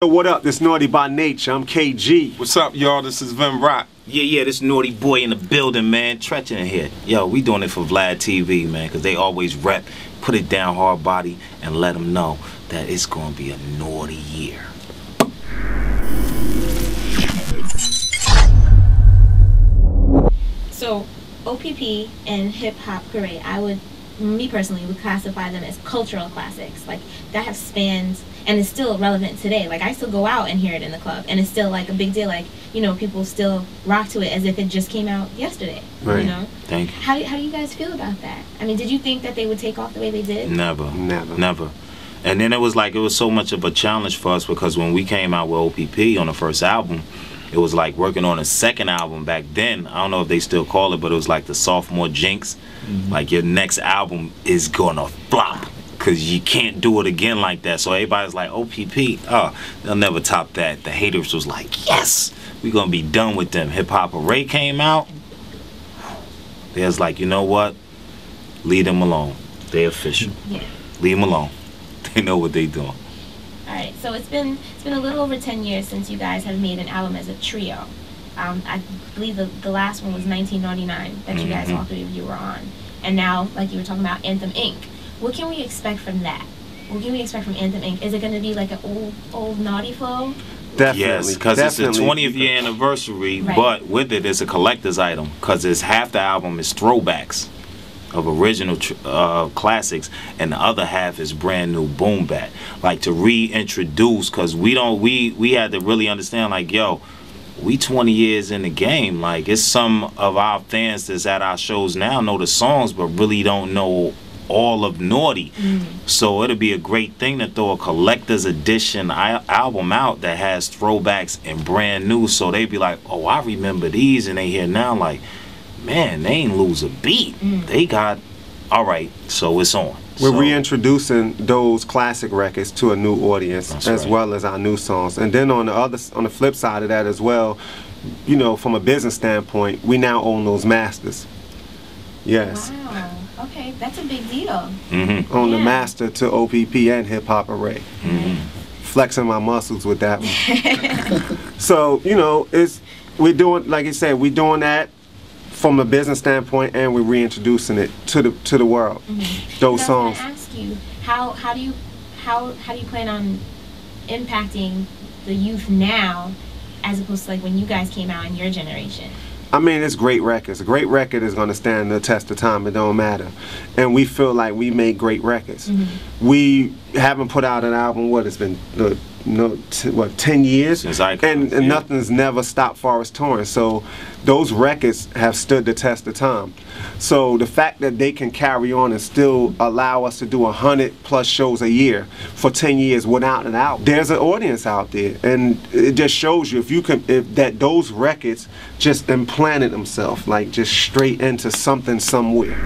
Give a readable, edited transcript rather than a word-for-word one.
Yo, what up? This Naughty by Nature. I'm KG. What's up, y'all? This is Vim Rock. Yeah, this naughty boy in the building, man. Tretch in here. Yo, we doing it for Vlad TV, man, because they always rep, put it down hard body, and let them know that it's going to be a naughty year. So, OPP and Hip Hop Parade, me personally, would classify them as cultural classics, like that have spanned and is still relevant today. Like I still go out and hear it in the club, and it's still like a big deal. Like, you know, people still rock to it as if it just came out yesterday. Right. You know. Thank you. How do you guys feel about that? I mean, did you think that they would take off the way they did? Never. Never. And then it was so much of a challenge for us because when we came out with OPP on the first album, it was like working on a second album back then. I don't know if they still call it, but it was like the sophomore jinx. Like your next album is gonna flop because you can't do it again like that. So everybody's like, OPP, they'll never top that. The haters was like, yes, we're gonna be done with them. Hip Hop Parade came out. They was like, you know what? Leave them alone. They official. Yeah. Leave them alone. They know what they doing. All right. So it's been a little over 10 years since you guys have made an album as a trio. I believe the last one was 1999 that you guys, all three of you, were on. And now, like you were talking about, Anthem Inc. What can we expect from that? What can we expect from Anthem Inc? Is it going to be like an old naughty flow? Definitely. Yes, because it's the 20th year anniversary, Right. but with it, it's a collector's item because it's half the album is throwbacks of original classics, and the other half is brand new boom bap. Like to reintroduce, because we had to really understand, like, yo, we 20 years in the game. Like, it's some of our fans that's at our shows now know the songs but really don't know all of Naughty. So it'll be a great thing to throw a collector's edition album out that has throwbacks and brand new, so they be like, oh, I remember these, and they hear now like, man, they ain't lose a beat. They got, all right, so it's on. We're reintroducing those classic records to a new audience, as well as our new songs. And then on the flip side of that as well, you know, from a business standpoint, we now own those masters. Yes. Wow. Okay, that's a big deal. Own the master to OPP and Hip Hop Parade. Flexing my muscles with that one. So, you know, we're doing, like I said, we're doing that from a business standpoint, and we're reintroducing it to the world. Those songs. I was gonna ask you, how do you plan on impacting the youth now, as opposed to like when you guys came out in your generation? I mean, it's great records. A great record is going to stand the test of time. It don't matter. And we feel like we make great records. We haven't put out an album, what, it's been 10 years? Since Icons, and nothing's never stopped Forest touring. So those records have stood the test of time. So the fact that they can carry on and still allow us to do 100+ shows a year for 10 years without an album, there's an audience out there, and it just shows you if those records just implanted themselves like just straight into something somewhere.